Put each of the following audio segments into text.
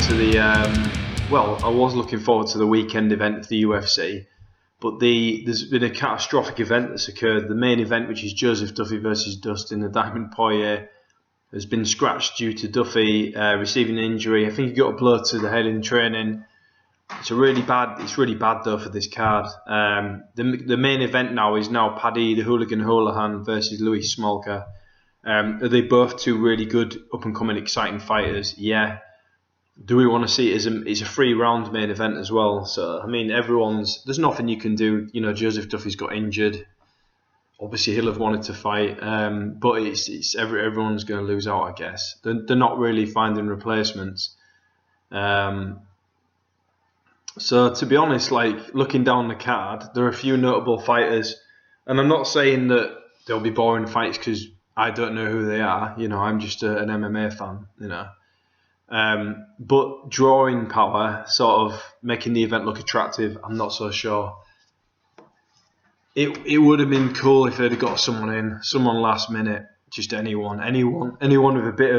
to the I was looking forward to the weekend event of the UFC, but there's been a catastrophic event that's occurred. The main event, which is Joseph Duffy versus Dustin, the Diamond Poirier, has been scratched due to Duffy receiving an injury. I think he got a blow to the head in training. It's really bad though for this card. The main event now is Paddy the Hooligan Holohan versus Louis Smolka. Are they both two really good, up and coming, exciting fighters? Yeah. Do we want to see it as it's a 3-round main event as well? So I mean, there's nothing you can do. You know, Joseph Duffy's got injured. Obviously, he'll have wanted to fight, but everyone's going to lose out, I guess. They're not really finding replacements. So to be honest, like looking down the card, there are a few notable fighters, and I'm not saying that they'll be boring fights because I don't know who they are. You know, I'm just an MMA fan. You know. But drawing power, sort of making the event look attractive, I'm not so sure. It would have been cool if they'd have got someone last minute, just anyone with a bit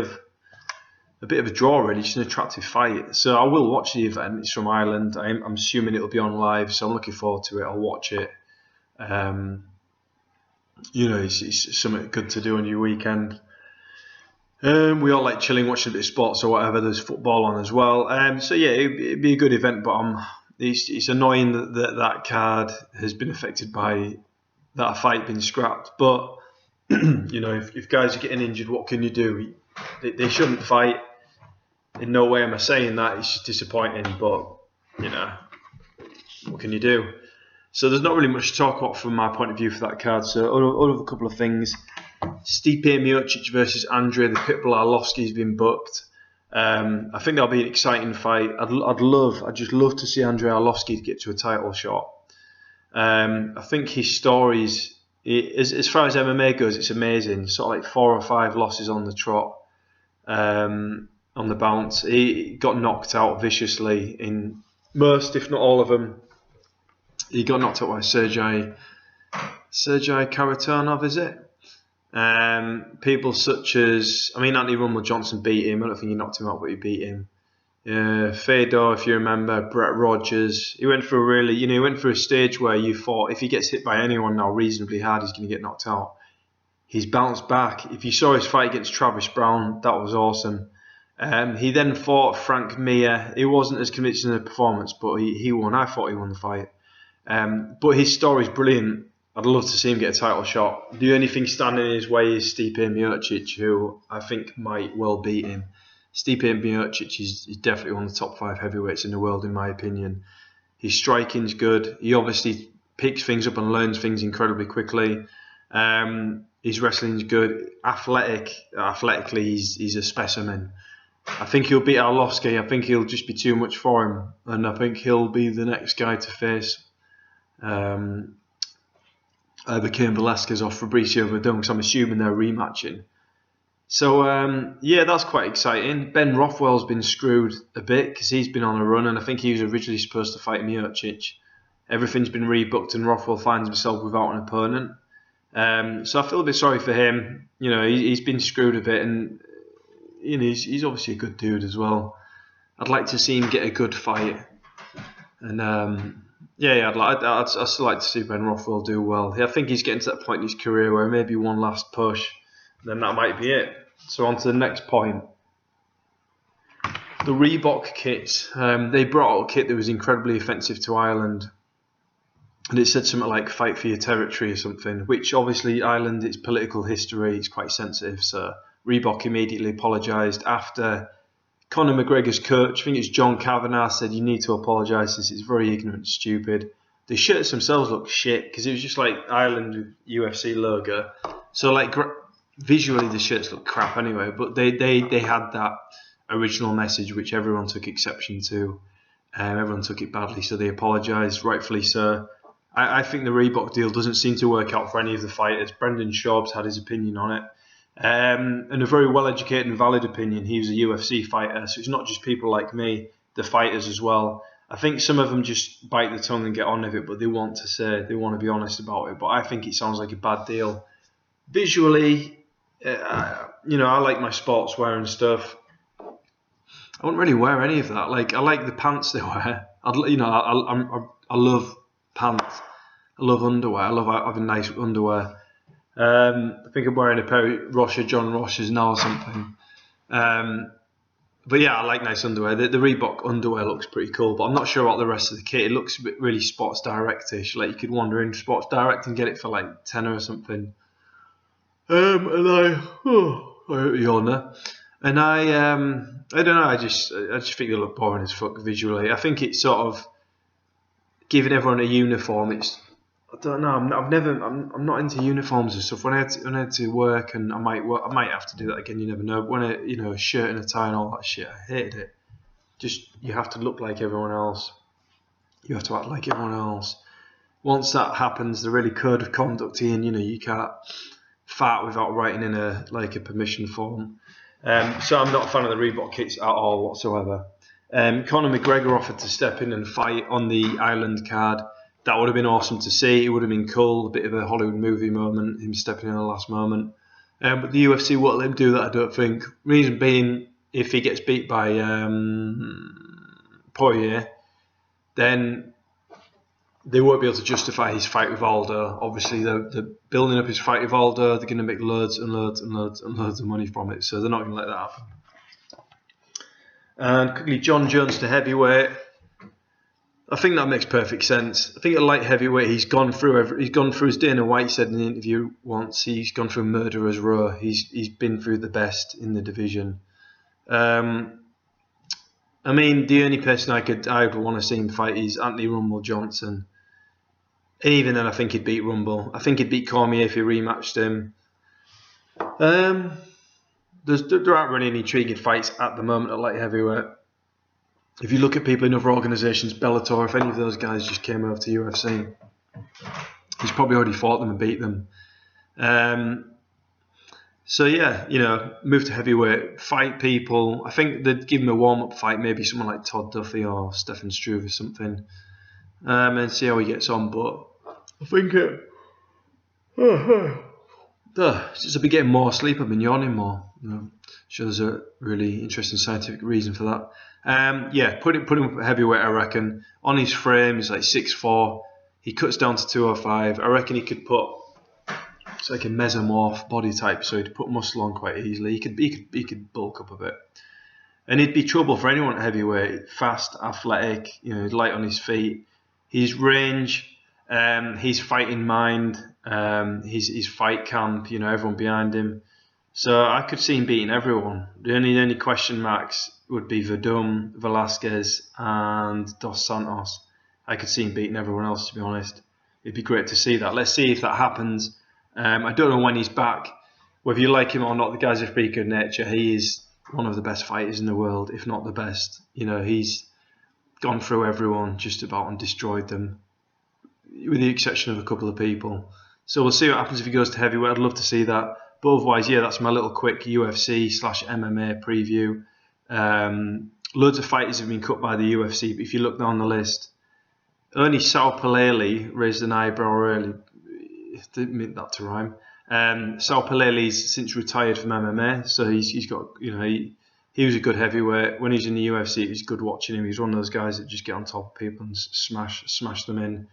of a draw, really, just an attractive fight. So I will watch the event. It's from Ireland. I'm assuming it'll be on live, so I'm looking forward to it. I'll watch it. You know, it's something good to do on your weekend. We all like chilling, watching a bit of sports or whatever. There's football on as well. So yeah, it'd be a good event, but it's annoying that card has been affected by that fight being scrapped. But you know, if guys are getting injured, what can you do? They shouldn't fight. In no way am I saying that. It's just disappointing, but you know, what can you do? So there's not really much to talk about from my point of view for that card. So other couple of things. Stipe Miocic versus Andrei the Pitbull Arlovski has been booked. I think that'll be an exciting fight. I'd just love to see Andrei Arlovski get to a title shot. I think his stories, as far as MMA goes, it's amazing. Sort of like 4 or 5 losses on the trot, on the bounce. He got knocked out viciously in most, if not all of them. He got knocked out by Sergey Karatanov, is it? People such as, Anthony Rumble Johnson beat him. I don't think he knocked him out, but he beat him. Fedor, if you remember, Brett Rogers. He went through a stage where you thought if he gets hit by anyone now reasonably hard, he's going to get knocked out. He's bounced back. If you saw his fight against Travis Brown, that was awesome. He then fought Frank Mir. He wasn't as convincing a performance, but he won. I thought he won the fight. But his story's brilliant. I'd love to see him get a title shot. The only thing standing in his way is Stipe Miocic, who I think might well beat him. Stipe Miocic is definitely one of the top 5 heavyweights in the world, in my opinion. His striking's good. He obviously picks things up and learns things incredibly quickly. His wrestling's good. Athletically, he's a specimen. I think he'll beat Arlovski. I think he'll just be too much for him, and I think he'll be the next guy to face either Cain Velasquez or Fabricio Verdun, because I'm assuming they're rematching. So, yeah, that's quite exciting. Ben Rothwell's been screwed a bit because he's been on a run, and I think he was originally supposed to fight Miocic. Everything's been rebooked, and Rothwell finds himself without an opponent. So I feel a bit sorry for him. You know, he's been screwed a bit, and you know, he's obviously a good dude as well. I'd like to see him get a good fight, and yeah, I'd still like to see Ben Rothwell do well. I think he's getting to that point in his career where maybe one last push, and then that might be it. So on to the next point. The Reebok kits. They brought out a kit that was incredibly offensive to Ireland. And it said something like "fight for your territory" or something, which obviously Ireland, its political history, is quite sensitive. So Reebok immediately apologised after Conor McGregor's coach, I think it's John Kavanagh, said you need to apologise. This is very ignorant and stupid. The shirts themselves look shit because it was just like Ireland with UFC logo. So like visually the shirts look crap anyway, but they had that original message which everyone took exception to. Everyone took it badly, so they apologised, rightfully so. I think the Reebok deal doesn't seem to work out for any of the fighters. Brendan Schaub's had his opinion on it. And a very well-educated and valid opinion. He was a UFC fighter, so it's not just people like me, the fighters as well. I think some of them just bite the tongue and get on with it, but they want to be honest about it. But I think it sounds like a bad deal. Visually, you know, I like my sportswear and stuff. I wouldn't really wear any of that. Like, I like the pants they wear. I love pants. I love underwear. I love having nice underwear. I think I'm wearing a pair of John Roche's now or something. But yeah, I like nice underwear. The Reebok underwear looks pretty cool, but I'm not sure about the rest of the kit. It looks a bit really Sports Direct-ish. Like, you could wander into Sports Direct and get it for like tenner or something. And I don't know. I just think they look boring as fuck visually. I think it's sort of giving everyone a uniform. I don't know. I'm not into uniforms and stuff. When I had to work, and I might have to do that again. You never know. When a shirt and a tie and all that shit, I hated it. Just, you have to look like everyone else. You have to act like everyone else. Once that happens, the really code of conduct, Ian, you can't fart without writing in a permission form. So I'm not a fan of the Reebok kits at all whatsoever. Conor McGregor offered to step in and fight on the Ireland card. That would have been awesome to see. It would have been cool, a bit of a Hollywood movie moment, him stepping in at the last moment. But the UFC won't let him do that, I don't think. Reason being, if he gets beat by Poirier, then they won't be able to justify his fight with Aldo. Obviously, they're building up his fight with Aldo. They're going to make loads and loads and loads and loads of money from it, so they're not going to let that happen. And quickly, John Jones to heavyweight. I think that makes perfect sense. I think at light heavyweight, he's gone through, as Dana White said in the interview once, he's gone through murderer's row. He's been through the best in the division. I mean, the only person I would want to see him fight is Anthony Rumble Johnson. And even then, I think he'd beat Rumble. I think he'd beat Cormier if he rematched him. There aren't really any intriguing fights at the moment at light heavyweight. If you look at people in other organisations, Bellator, if any of those guys just came over to UFC, he's probably already fought them and beat them. So yeah, move to heavyweight, fight people. I think they'd give him a warm-up fight, maybe someone like Todd Duffy or Stefan Struve or something, and see how he gets on. But I think since I've been getting more sleep, I've been yawning more. Sure, there's a really interesting scientific reason for that. Put him up at heavyweight, I reckon. On his frame, he's like 6'4". He cuts down to 205. I reckon he could put, it's like a mesomorph body type, so he'd put muscle on quite easily. He could bulk up a bit. And he'd be trouble for anyone at heavyweight. Fast, athletic, light on his feet. His range, his fighting mind, his fight camp, everyone behind him. So I could see him beating everyone. The only question marks would be Verdum, Velasquez, and Dos Santos. I could see him beating everyone else, to be honest. It'd be great to see that. Let's see if that happens. I don't know when he's back. Whether you like him or not, the guy's a freak of nature. He is one of the best fighters in the world, if not the best. He's gone through everyone just about and destroyed them, with the exception of a couple of people. So we'll see what happens if he goes to heavyweight. I'd love to see that. But otherwise, that's my little quick UFC/MMA preview. Loads of fighters have been cut by the UFC, but if you look down the list, only Sal Paleli raised an eyebrow early. Didn't mean that to rhyme. Sal Paleli's since retired from MMA, so he's got, he was a good heavyweight. When he's in the UFC, it was good watching him. He's one of those guys that just get on top of people and smash them in.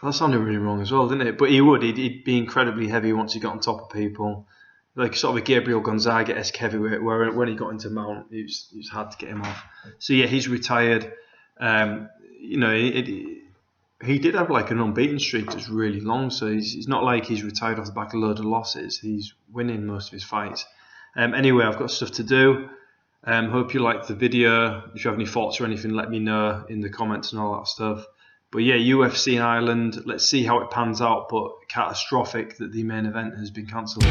That sounded really wrong as well, didn't it? But he'd be incredibly heavy once he got on top of people. Like sort of a Gabriel Gonzaga-esque heavyweight, where when he got into mount, it was hard to get him off. So yeah, he's retired. He did have like an unbeaten streak that's really long, so he's not like he's retired off the back of a load of losses. He's winning most of his fights. Anyway, I've got stuff to do. Hope you liked the video. If you have any thoughts or anything, let me know in the comments and all that stuff. But yeah, UFC in Ireland, let's see how it pans out. But catastrophic that the main event has been cancelled.